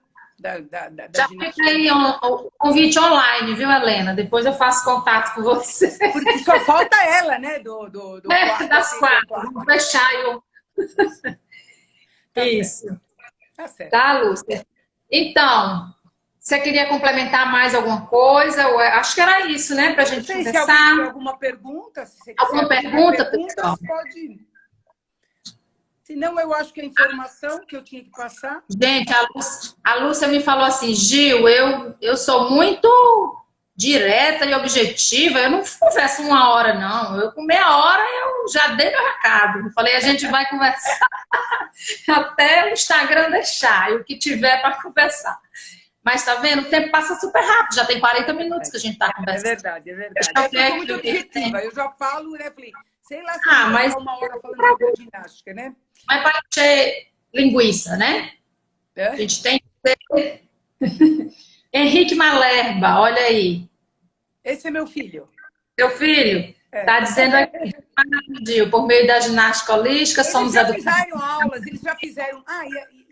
Já fica aí o convite online, viu, Helena? Depois eu faço contato com você. Porque só falta ela, né? Das quatro. Vamos fechar eu. Tá isso. Certo. Tá certo. Tá, Lúcia? Então, você queria complementar mais alguma coisa? Acho que era isso, né? Pra gente conversar. Se alguém tem alguma pergunta, se você alguma pergunta, pessoal? Pode. Se não, eu acho que a informação que eu tinha que passar... Gente, a Lúcia me falou assim, Gil, eu sou muito direta e objetiva, eu não converso 1 hora, não. Eu com meia hora eu já dei meu recado. Eu falei, a gente vai conversar até o Instagram deixar, e o que tiver para conversar. Mas tá vendo? O tempo passa super rápido, já tem 40 minutos que a gente tá conversando. É verdade, é verdade. Eu sou muito objetiva, eu já falo, né, falei, sei lá se mas 1 hora falando de ginástica, né? Mas para encher linguiça, né? É? A gente tem que ter... Henrique Malerba, olha aí. Esse é meu filho. Seu filho? Está dizendo aqui, por meio da ginástica holística, somos educadores. Eles já fizeram aulas, eles já fizeram...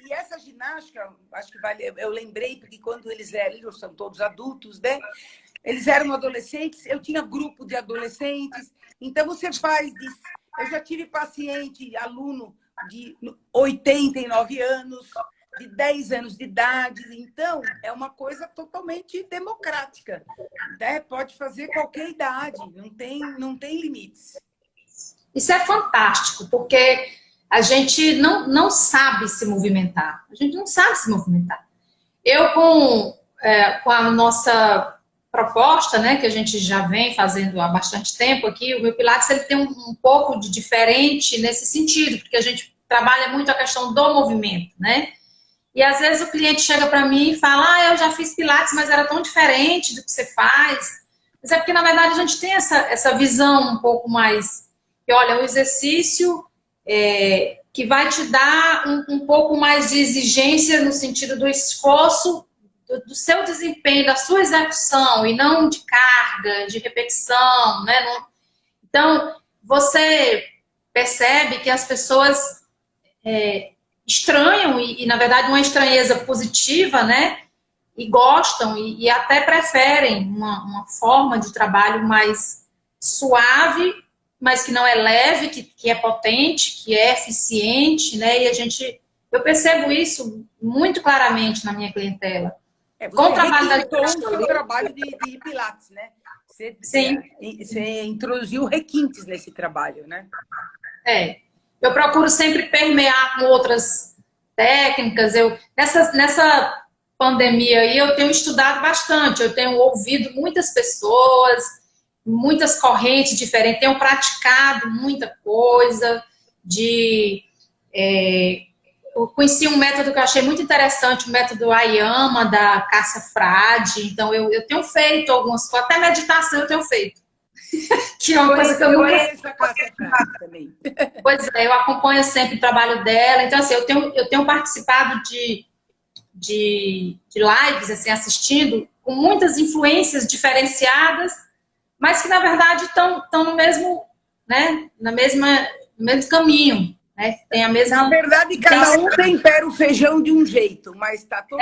E essa ginástica, acho que vale... Eu lembrei, porque quando eles são todos adultos, né? Eles eram adolescentes, eu tinha grupo de adolescentes. Então, você faz... Eu já tive paciente, aluno de 89 anos, de 10 anos de idade. Então, é uma coisa totalmente democrática, né? Pode fazer qualquer idade, não tem limites. Isso é fantástico, porque a gente não sabe se movimentar. A gente não sabe se movimentar. Eu, com a nossa proposta, né, que a gente já vem fazendo há bastante tempo aqui, o meu Pilates ele tem um pouco de diferente nesse sentido, porque a gente trabalha muito a questão do movimento, né? E às vezes o cliente chega para mim e fala, eu já fiz Pilates, mas era tão diferente do que você faz. Mas é porque, na verdade, a gente tem essa visão um pouco mais, que olha, é um exercício que vai te dar um pouco mais de exigência no sentido do esforço do seu desempenho, da sua execução, e não de carga, de repetição, né? Então, você percebe que as pessoas estranham, e na verdade uma estranheza positiva, né? E gostam, e até preferem uma forma de trabalho mais suave, mas que não é leve, que é potente, que é eficiente, né? E eu percebo isso muito claramente na minha clientela. Com o trabalho seu trabalho de Pilates, né? Você introduziu requintes nesse trabalho, né? Eu procuro sempre permear com outras técnicas. Nessa pandemia aí, eu tenho estudado bastante, eu tenho ouvido muitas pessoas, muitas correntes diferentes, tenho praticado muita coisa eu conheci um método que eu achei muito interessante, o método Ayama, da Cássia Frade. Então, eu tenho feito algumas coisas, até meditação eu tenho feito. Que é uma coisa que eu não conheço a Cássia Frade também. Pois é, eu acompanho sempre o trabalho dela. Então, assim, eu tenho participado de lives, assim, assistindo, com muitas influências diferenciadas, mas que, na verdade, estão no mesmo, né, no mesmo caminho. Tem a mesma... Na verdade, cada um tempera o feijão de um jeito, mas tá todo...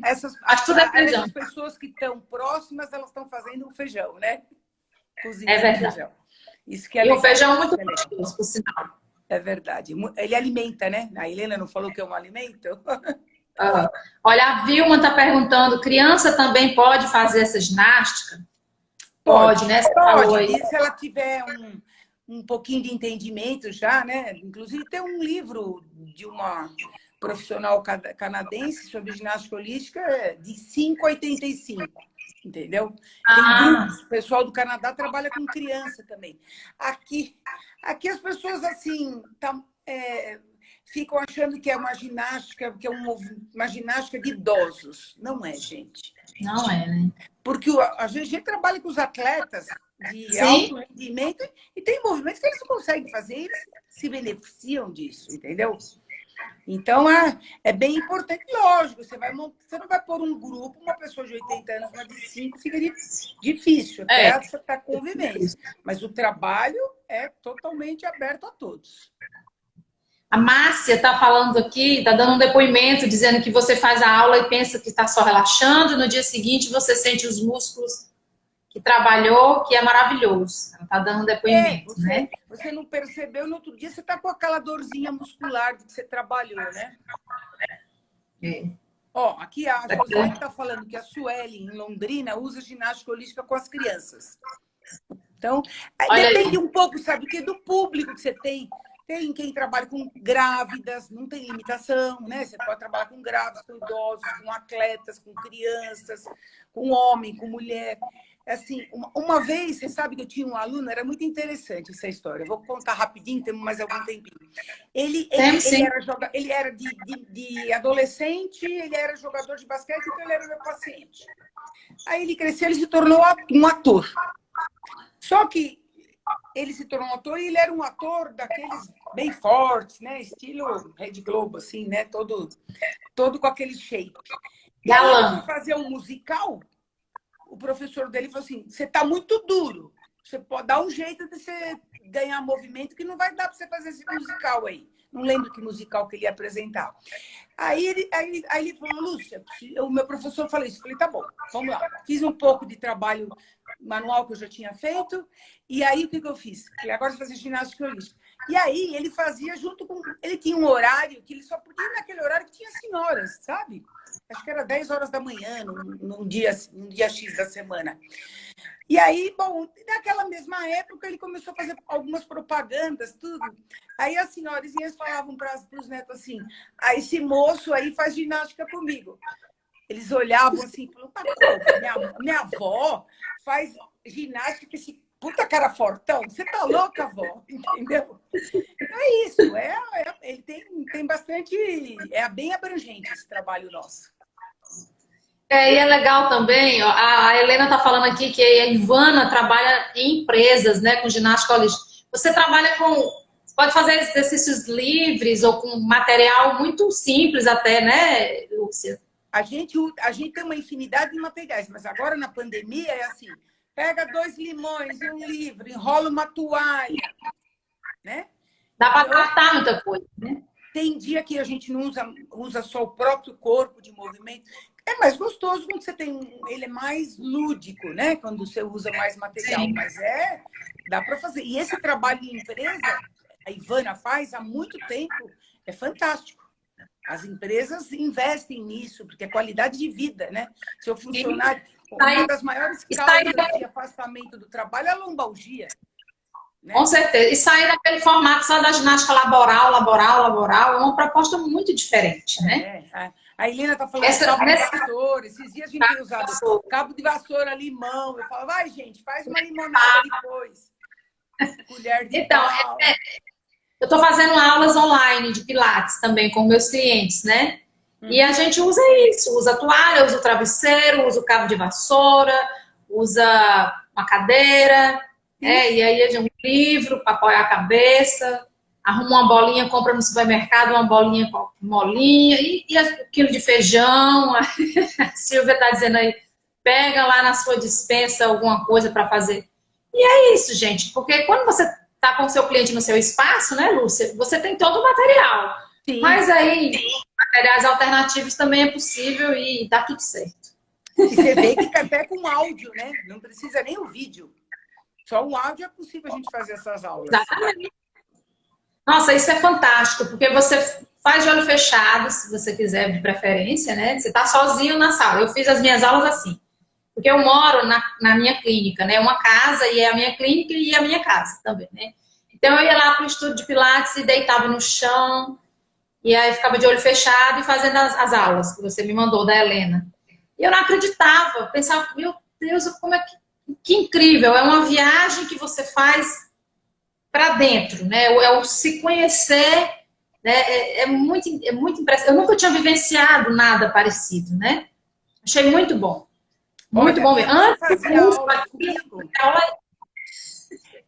Essas pessoas que estão próximas, elas estão fazendo o feijão, né? É cozinhando verdade. feijão. Isso que é E o legal. feijão é muito É legal. gostoso, por sinal. É verdade. Ele alimenta, né? A Helena não falou que é um alimento? Aham. Olha, a Vilma está perguntando, criança também pode fazer essa ginástica? Pode, né? Você falou aí. Pode. Se ela tiver um pouquinho de entendimento já, né? Inclusive tem um livro de uma profissional canadense sobre ginástica holística de 5 a 85, entendeu? Tem Ah, grupos, o pessoal do Canadá trabalha com criança também. Aqui as pessoas assim ficam achando que é uma ginástica, que é uma ginástica de idosos. Não é, gente. não é, né? Porque a gente trabalha com os atletas de Sim, alto rendimento e tem movimentos que eles conseguem fazer, eles se beneficiam disso, entendeu? Então, é bem importante. Lógico, você não vai pôr um grupo, uma pessoa de 80 anos, uma de 5, fica difícil, até essa convivência. Mas o trabalho é totalmente aberto a todos. a Márcia está falando aqui, está dando um depoimento, dizendo que você faz a aula e pensa que está só relaxando, e no dia seguinte você sente os músculos que trabalhou, que é maravilhoso. Ela está dando um depoimento, né? Você não percebeu, no outro dia você está com aquela dorzinha muscular que você trabalhou, né? É. Ó, aqui a José está falando que a Sueli, em Londrina, usa ginástica holística com as crianças. Então, depende um pouco, sabe, do público que você tem. Tem quem trabalha com grávidas, não tem limitação, né? Você pode trabalhar com grávidas, com idosos, com atletas, com crianças, com homem, com mulher. Assim, uma vez, você sabe que eu tinha um aluno, era muito interessante essa história. Eu vou contar rapidinho, temos mais algum tempinho. Ele era de adolescente, ele era jogador de basquete, então ele era meu paciente. Aí ele cresceu, ele se tornou um ator. Só que ele se tornou um ator e ele era um ator daqueles bem fortes, né? Estilo Rede Globo, assim, né? Todo com aquele shape. E aí ele foi fazer um musical, o professor dele falou assim, você tá muito duro, você pode dar um jeito de você ganhar movimento que não vai dar para você fazer esse musical aí. Não lembro que musical que ele ia apresentar. Aí ele falou, Lúcia, o meu professor falou isso. Eu falei, tá bom, vamos lá. Fiz um pouco de trabalho manual que eu já tinha feito. E aí, o que eu fiz? Falei, agora você fazer ginástica holística. E aí, ele fazia junto com... Ele tinha um horário que ele só podia ir naquele horário que tinha senhoras, sabe? Acho que era 10 horas da manhã, num dia X da semana. E aí, bom, naquela mesma época, ele começou a fazer algumas propagandas, tudo. Aí as senhorinhas falavam para os netos assim, esse moço aí faz ginástica comigo. Eles olhavam assim e falavam, minha avó faz ginástica com esse puta cara fortão. Você tá louca, avó? Entendeu? É isso. Ele tem bastante... É bem abrangente esse trabalho nosso. E é legal também, ó, a Helena está falando aqui que a Ivana trabalha em empresas, né, com ginástica holística. Você trabalha você pode fazer exercícios livres ou com material muito simples até, né, Lúcia? A gente tem uma infinidade de materiais, mas agora na pandemia é assim, pega 2 limões, um livro, enrola uma toalha, né? Dá para adaptar muita coisa, né? Tem dia que a gente não usa só o próprio corpo de movimento. É mais gostoso quando você tem ele é mais lúdico, né? Quando você usa mais material. Sim. Mas dá para fazer. E esse trabalho em empresa, a Ivana faz há muito tempo, é fantástico. As empresas investem nisso, porque é qualidade de vida, né? Seu funcionário, uma das maiores causas de afastamento do trabalho é a lombalgia. Né? Com certeza. E sair daquele formato só da ginástica laboral, é uma proposta muito diferente, né? A Helena está falando de cabo de vassoura. Esses dias a gente tem usado cabo de vassoura, limão. Eu falo, vai, gente, faz uma limonada depois. Colher de pau. Eu estou fazendo aulas online de Pilates também com meus clientes, né? E a gente usa isso, usa toalha, usa o travesseiro, usa o cabo de vassoura, usa uma cadeira, e aí um livro para apoiar a cabeça, arruma uma bolinha, compra no supermercado uma bolinha com molinha, e um quilo de feijão, a Silvia está dizendo aí, pega lá na sua despensa alguma coisa para fazer. E é isso, gente, porque quando você está com o seu cliente no seu espaço, né, Lúcia, você tem todo o material. Sim. Mas aí, materiais alternativos também é possível e dá tudo certo. E você vê que até com áudio, né? Não precisa nem o vídeo. Só o áudio é possível a gente fazer essas aulas. Exatamente. Nossa, isso é fantástico, porque você faz de olho fechado, se você quiser, de preferência, né? Você está sozinho na sala. Eu fiz as minhas aulas assim, porque eu moro na minha clínica, né? Uma casa, e é a minha clínica e a minha casa também, né? Então eu ia lá para o estúdio de Pilates e deitava no chão, e aí ficava de olho fechado e fazendo as aulas que você me mandou, da Helena. E eu não acreditava, pensava, meu Deus, como é que incrível, é uma viagem que você faz para dentro, né? É o se conhecer, né? É muito impressionante. Eu nunca tinha vivenciado nada parecido, né? Achei muito bom. Muito Olha, bom mesmo. você Antes do fazia curso aulas aqui, comigo? aula...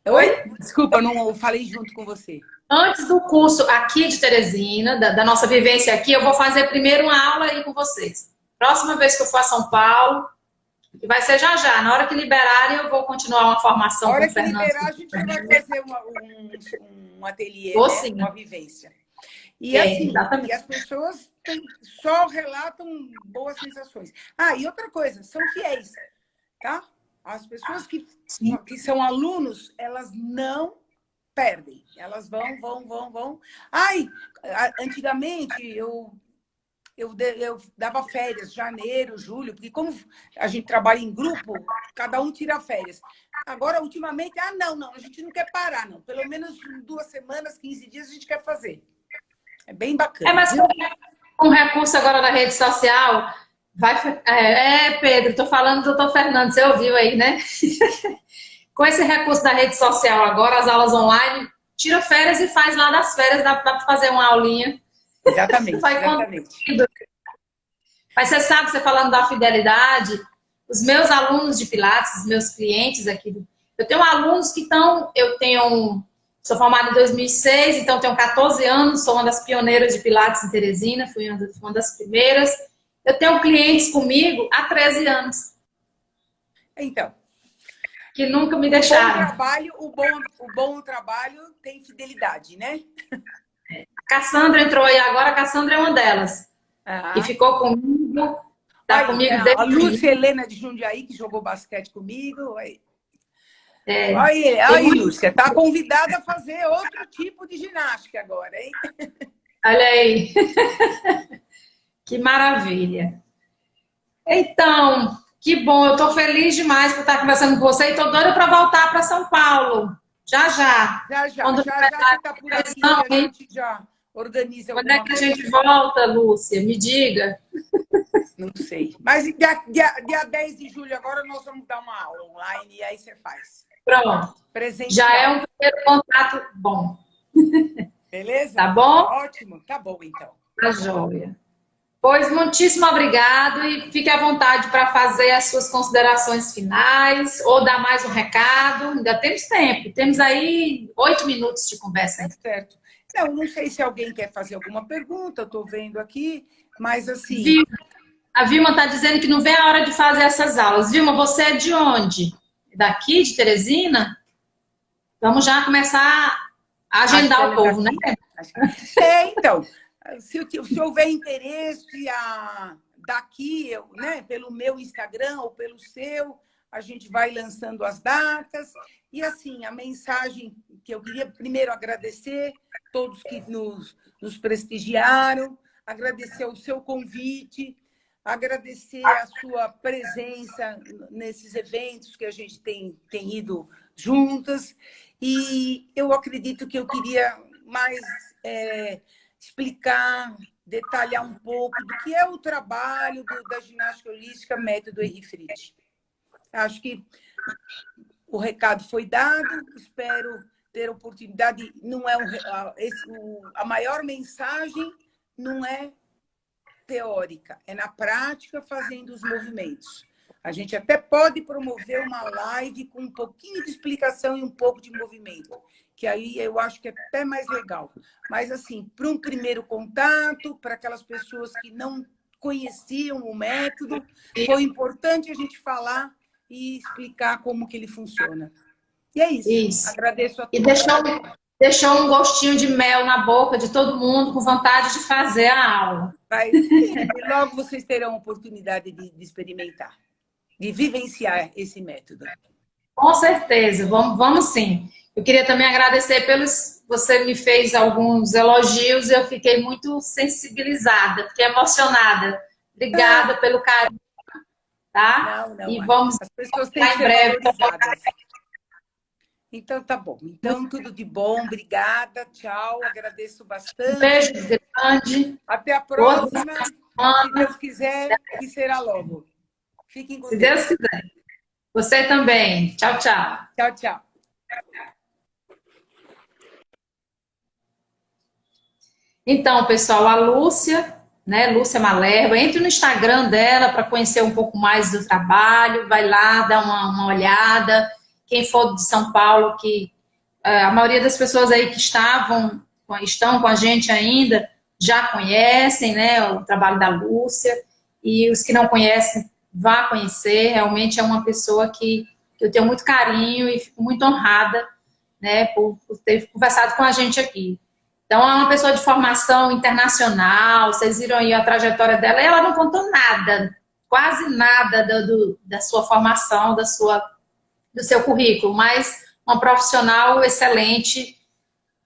Oi? Desculpa, não falei junto com você. Antes do curso aqui de Teresina, da nossa vivência aqui, eu vou fazer primeiro uma aula aí com vocês. Próxima vez que eu for a São Paulo, que vai ser já já. Na hora que liberarem, eu vou continuar uma formação A com hora o que Fernando. liberar, a gente vai fazer um ateliê, Vou né? sim. Uma vivência. E assim, Exatamente. e as pessoas só relatam boas sensações. Ah, e outra coisa, são fiéis, tá? As pessoas que são alunos, elas não perdem. Elas vão. Ai, antigamente eu dava férias, janeiro, julho, porque como a gente trabalha em grupo, cada um tira férias. Agora, ultimamente, não, a gente não quer parar, não. Pelo menos 2 semanas, 15 dias, a gente quer fazer. É bem bacana. Mas com recurso agora na rede social, Pedro, estou falando do doutor Fernando, você ouviu aí, né? Com esse recurso da rede social agora, as aulas online, tira férias e faz lá das férias, dá para fazer uma aulinha. Exatamente. Mas você sabe, você falando da fidelidade, os meus alunos de Pilates, os meus clientes aqui, eu tenho alunos que sou formada em 2006, então tenho 14 anos, sou uma das pioneiras de Pilates em Teresina, fui uma das primeiras. Eu tenho clientes comigo há 13 anos. Então. Que nunca me deixaram. O bom trabalho tem fidelidade, né? A Cassandra entrou aí agora, a Cassandra é uma delas. E ficou comigo, tá comigo desde... A Lúcia Helena de Jundiaí, que jogou basquete comigo. Olha aí, Lúcia, tá convidada a fazer outro tipo de ginástica agora, hein? Olha aí. Que maravilha. Então, que bom, eu tô feliz demais por estar conversando com você e tô doida para voltar para São Paulo. Já. Já você tá por aqui, a gente já organiza alguma coisa. Quando é que a gente volta, Lúcia? Me diga. Não sei. Mas dia 10 de julho agora nós vamos dar uma aula online e aí você faz. Pronto. Presencial. Já é um primeiro contato bom. Beleza? Tá bom? Ótimo. Tá bom, então. Tá joia. Pois, muitíssimo obrigado e fique à vontade para fazer as suas considerações finais ou dar mais um recado. Ainda temos tempo. Temos aí 8 minutos de conversa. Certo. Não sei se alguém quer fazer alguma pergunta, eu estou vendo aqui, mas assim... A Vilma está dizendo que não vê a hora de fazer essas aulas. Vilma, você é de onde? Daqui, de Teresina? Vamos já começar a agendar o povo, né? Então, se houver interesse daqui, né, pelo meu Instagram ou pelo seu, a gente vai lançando as datas. E assim, a mensagem que eu queria primeiro agradecer todos que nos prestigiaram, agradecer o seu convite, agradecer a sua presença nesses eventos que a gente tem ido juntas. E eu acredito que eu queria mais explicar, detalhar um pouco do que é o trabalho da ginástica holística método Henri Frid. Acho que o recado foi dado, espero ter oportunidade. Não é a maior mensagem não é teórica, é na prática, fazendo os movimentos. A gente até pode promover uma live com um pouquinho de explicação e um pouco de movimento, que aí eu acho que é até mais legal. Mas, assim, para um primeiro contato, para aquelas pessoas que não conheciam o método, foi importante a gente falar e explicar como que ele funciona. E é isso. Agradeço a todos. E deixou um gostinho de mel na boca de todo mundo, com vontade de fazer a aula. Logo vocês terão a oportunidade de experimentar, de vivenciar esse método. Com certeza, vamos sim. Eu queria também agradecer pelos. Você me fez alguns elogios e eu fiquei muito sensibilizada, fiquei emocionada. Obrigada pelo carinho, tá? Não, não. E vamos As pessoas têm que lá em ser breve. valorizadas. Então, tá bom. Então, tudo de bom. Obrigada. Tchau. Agradeço Um beijo bastante. grande. Até a Boa próxima. Se semana, Deus quiser, que será logo. Fiquem com se Deus Deus. quiser. Você também. Tchau, tchau. Tchau, tchau. Então, pessoal, a Lúcia, né, Lúcia Malerba, entre no Instagram dela para conhecer um pouco mais do trabalho, vai lá, dá uma olhada. Quem for de São Paulo, que a maioria das pessoas aí que estão com a gente ainda, já conhecem, né, o trabalho da Lúcia, e os que não conhecem, vá conhecer. Realmente é uma pessoa que eu tenho muito carinho e fico muito honrada, né, por ter conversado com a gente aqui. Então, é uma pessoa de formação internacional, vocês viram aí a trajetória dela, e ela não contou nada, quase nada da sua formação, do seu currículo, mas uma profissional excelente,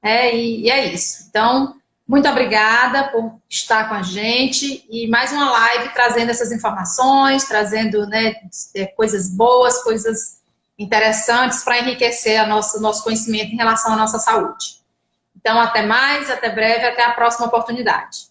e é isso. Então, muito obrigada por estar com a gente, e mais uma live trazendo essas informações, trazendo, né, coisas boas, coisas interessantes para enriquecer nosso conhecimento em relação à nossa saúde. Então, até mais, até breve, até a próxima oportunidade.